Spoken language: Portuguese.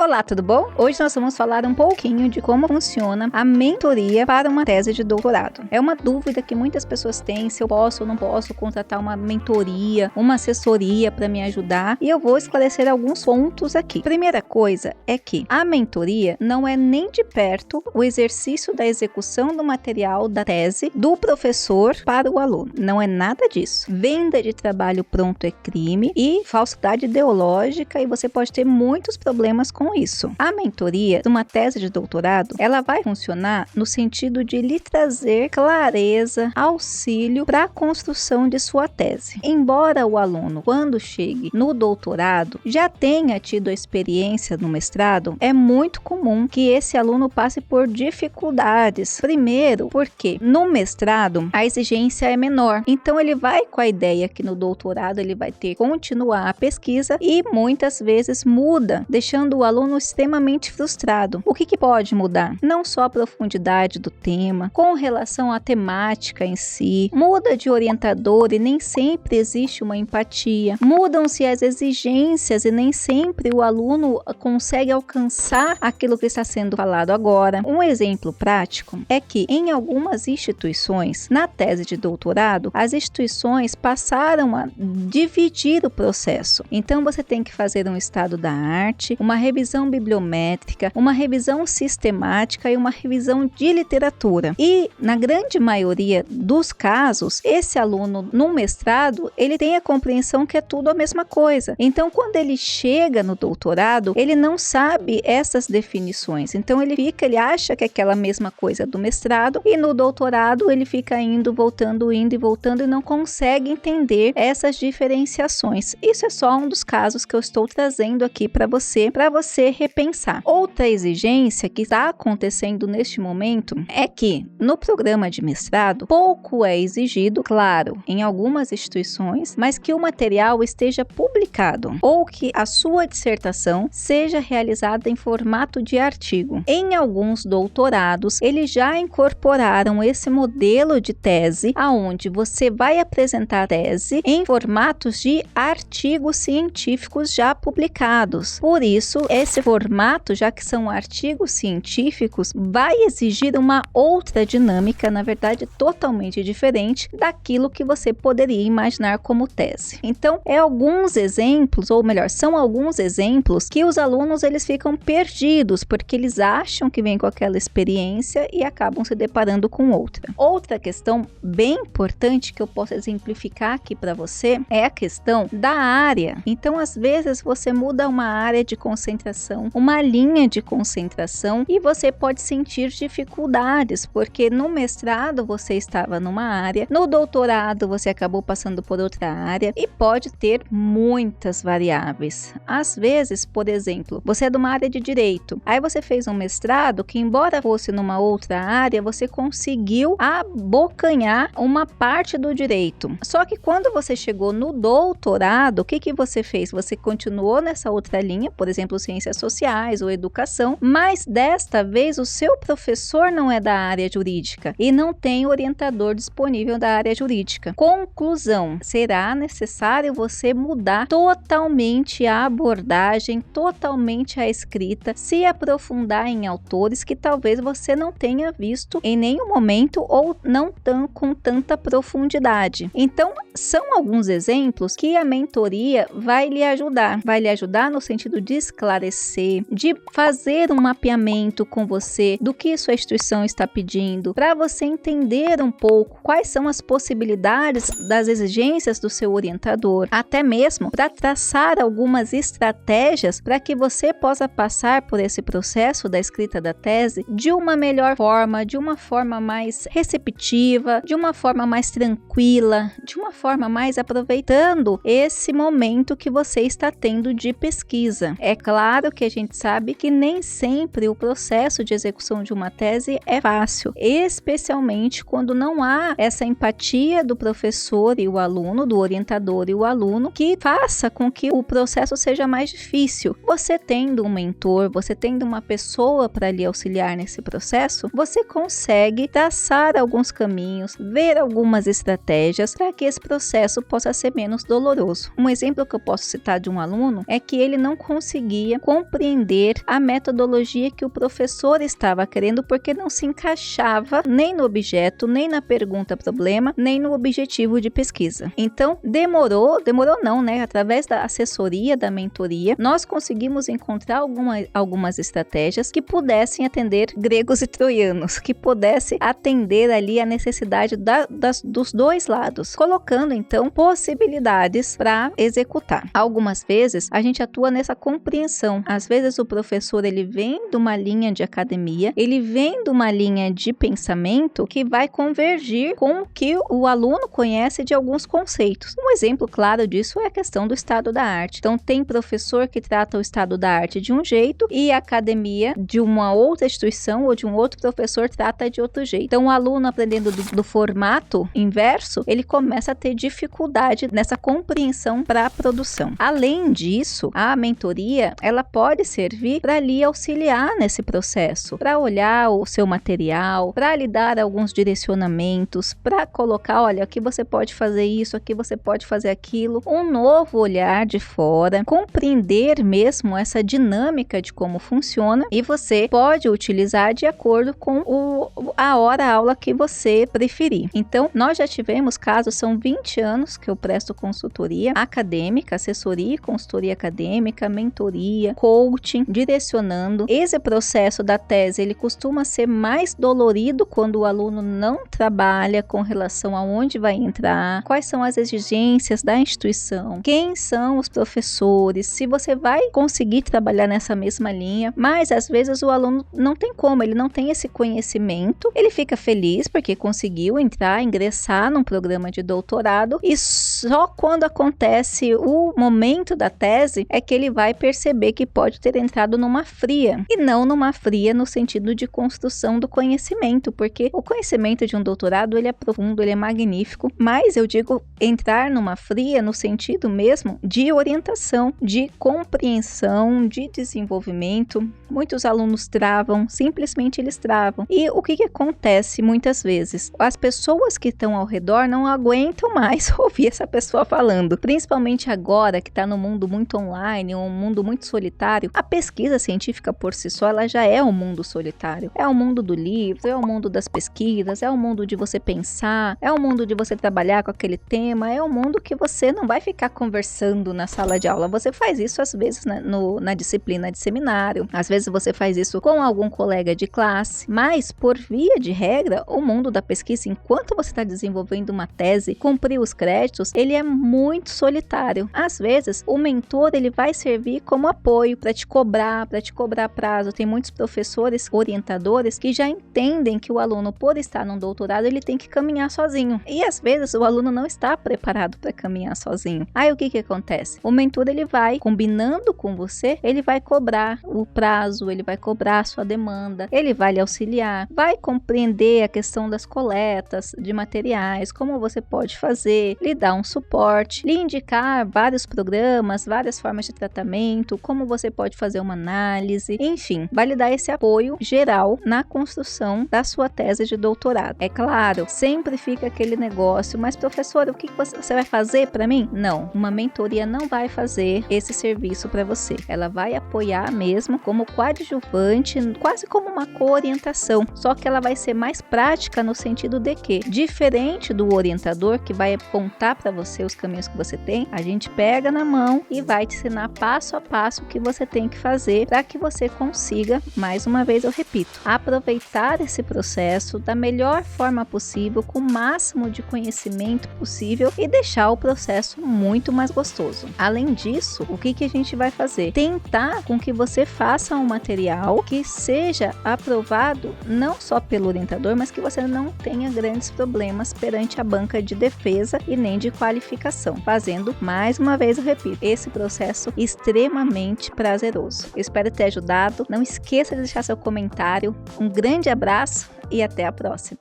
Olá, tudo bom? Hoje nós vamos falar um pouquinho de como funciona a mentoria para uma tese de doutorado. É uma dúvida que muitas pessoas têm, se eu posso ou não posso contratar uma mentoria, uma assessoria para me ajudar, e eu vou esclarecer alguns pontos aqui. Primeira coisa é que a mentoria não é nem de perto o exercício da execução do material da tese do professor para o aluno. Não é nada disso. Venda de trabalho pronto é crime e falsidade ideológica, e você pode ter muitos problemas com isso. A mentoria de uma tese de doutorado, ela vai funcionar no sentido de lhe trazer clareza, auxílio para a construção de sua tese. Embora o aluno, quando chegue no doutorado, já tenha tido a experiência no mestrado, é muito comum que esse aluno passe por dificuldades. Primeiro, porque no mestrado a exigência é menor, então ele vai com a ideia que no doutorado ele vai ter que continuar a pesquisa e muitas vezes muda, deixando o aluno extremamente frustrado. O que pode mudar? Não só a profundidade do tema, com relação à temática em si, muda de orientador e nem sempre existe uma empatia, mudam-se as exigências e nem sempre o aluno consegue alcançar aquilo que está sendo falado agora. Um exemplo prático é que em algumas instituições, na tese de doutorado, as instituições passaram a dividir o processo. Então você tem que fazer um estado da arte, uma revisão bibliométrica, uma revisão sistemática e uma revisão de literatura. E na grande maioria dos casos, esse aluno no mestrado, ele tem a compreensão que é tudo a mesma coisa. Então quando ele chega no doutorado, ele não sabe essas definições. Então ele acha que é aquela mesma coisa do mestrado, e no doutorado ele fica indo e voltando e não consegue entender essas diferenciações. Isso é só um dos casos que eu estou trazendo aqui para você repensar. Outra exigência que está acontecendo neste momento é que no programa de mestrado pouco é exigido, claro, em algumas instituições, mas que o material esteja publicado ou que a sua dissertação seja realizada em formato de artigo. Em alguns doutorados, eles já incorporaram esse modelo de tese, aonde você vai apresentar a tese em formatos de artigos científicos já publicados. Por isso, esse formato, já que são artigos científicos, vai exigir uma outra dinâmica, na verdade totalmente diferente daquilo que você poderia imaginar como tese. Então, são alguns exemplos que os alunos eles ficam perdidos, porque eles acham que vêm com aquela experiência e acabam se deparando com outra. Outra questão bem importante que eu posso exemplificar aqui para você é a questão da área. Então, às vezes você muda uma área de concentração, uma linha de concentração, e você pode sentir dificuldades, porque no mestrado você estava numa área, no doutorado você acabou passando por outra área, e pode ter muitas variáveis. Às vezes, por exemplo, você é de uma área de direito, aí você fez um mestrado que, embora fosse numa outra área, você conseguiu abocanhar uma parte do direito. Só que quando você chegou no doutorado, o que você fez? Você continuou nessa outra linha, por exemplo, ciências sociais ou educação, mas desta vez o seu professor não é da área jurídica e não tem orientador disponível da área jurídica. Conclusão: será necessário você mudar totalmente a abordagem, totalmente a escrita, se aprofundar em autores que talvez você não tenha visto em nenhum momento ou não com tanta profundidade. Então, são alguns exemplos que a mentoria vai lhe ajudar no sentido de esclarecer, de fazer um mapeamento com você do que sua instituição está pedindo, para você entender um pouco quais são as possibilidades das exigências do seu orientador, até mesmo para traçar algumas estratégias para que você possa passar por esse processo da escrita da tese de uma melhor forma, de uma forma mais receptiva, de uma forma mais tranquila, de uma forma mais aproveitando esse momento que você está tendo de pesquisa. É claro que a gente sabe que nem sempre o processo de execução de uma tese é fácil, especialmente quando não há essa empatia do professor e o aluno, do orientador e o aluno, que faça com que o processo seja mais difícil. Você tendo um mentor, você tendo uma pessoa para lhe auxiliar nesse processo, você consegue traçar alguns caminhos, ver algumas estratégias para que esse processo possa ser menos doloroso. Um exemplo que eu posso citar de um aluno é que ele não conseguia compreender a metodologia que o professor estava querendo, porque não se encaixava nem no objeto, nem na pergunta-problema, nem no objetivo de pesquisa. Então, demorou não, né? Através da assessoria, da mentoria, nós conseguimos encontrar algumas estratégias que pudessem atender gregos e troianos, que pudessem atender ali a necessidade dos dois lados, colocando então possibilidades para executar. Algumas vezes a gente atua nessa compreensão. Às vezes o professor ele vem de uma linha de academia, ele vem de uma linha de pensamento que vai convergir com o que o aluno conhece de alguns conceitos. Um exemplo claro disso é a questão do estado da arte. Então tem professor que trata o estado da arte de um jeito e a academia de uma outra instituição ou de um outro professor trata de outro jeito. Então o aluno aprendendo do formato inverso, ele começa a ter dificuldade nessa compreensão para a produção. Além disso, a mentoria, ela pode servir para lhe auxiliar nesse processo, para olhar o seu material, para lhe dar alguns direcionamentos, para colocar, olha, aqui você pode fazer isso, aqui você pode fazer aquilo, um novo olhar de fora, compreender mesmo essa dinâmica de como funciona e você pode utilizar de acordo com a hora-aula que você preferir. Então, nós já tivemos casos, são 20 anos que eu presto consultoria acadêmica, assessoria e consultoria acadêmica, mentoria, coaching, direcionando. Esse processo da tese, ele costuma ser mais dolorido quando o aluno não trabalha com relação a onde vai entrar, quais são as exigências da instituição, quem são os professores, se você vai conseguir trabalhar nessa mesma linha, mas às vezes o aluno não tem como, ele não tem esse conhecimento, ele fica feliz porque conseguiu ingressar num programa de doutorado e só quando acontece o momento da tese é que ele vai perceber que pode ter entrado numa fria e não numa fria no sentido de construção do conhecimento, porque o conhecimento de um doutorado ele é profundo, ele é magnífico, mas eu digo entrar numa fria no sentido mesmo de orientação, de compreensão, de desenvolvimento. Muitos alunos travam, simplesmente eles travam. E o que acontece muitas vezes? As pessoas que estão ao redor não aguentam mais ouvir essa pessoa falando, principalmente agora que está no mundo muito online, um mundo muito solitário. A pesquisa científica por si só, ela já é um mundo solitário. É o mundo do livro, é o mundo das pesquisas, é o mundo de você pensar, é o mundo de você trabalhar com aquele tema, é o mundo que você não vai ficar conversando na sala de aula. Você faz isso às vezes na disciplina de seminário, às vezes você faz isso com algum colega de classe, mas por via de regra, o mundo da pesquisa, enquanto você está desenvolvendo uma tese, cumprir os créditos, ele é muito solitário. Às vezes, o mentor ele vai servir como apoio para te cobrar prazo. Tem muitos professores, orientadores que já entendem que o aluno, por estar num doutorado, ele tem que caminhar sozinho. E às vezes o aluno não está preparado para caminhar sozinho. Aí o que acontece? O mentor ele vai combinando com você, ele vai cobrar o prazo, ele vai cobrar a sua demanda, ele vai lhe auxiliar, vai compreender a questão das coletas de materiais, como você pode fazer, lhe dar um suporte, lhe indicar vários programas, várias formas de tratamento, como você pode fazer uma análise, enfim, vai lhe dar esse apoio geral na construção da sua tese de doutorado. É claro, sempre fica aquele negócio, mas professora, o que você vai fazer para mim? Não, uma mentoria não vai fazer esse serviço para você. Ela vai apoiar mesmo como coadjuvante, quase como uma coorientação, só que ela vai ser mais prática no sentido de que, diferente do orientador que vai apontar para você os caminhos que você tem, a gente pega na mão e vai te ensinar passo a passo o que você tem que fazer para que você consiga, mais uma vez eu repito, aproveitar esse processo da melhor forma possível, com o máximo de conhecimento possível e deixar o processo muito mais gostoso. Além disso, o que a gente vai fazer? Tentar com que você faça um material que seja aprovado não só pelo orientador, mas que você não tenha grandes problemas perante a banca de defesa e nem de qualificação, fazendo, mais uma vez eu repito, esse processo extremamente prazeroso. Eu espero ter ajudado. Não esqueça de deixar seu comentário. Um grande abraço e até a próxima.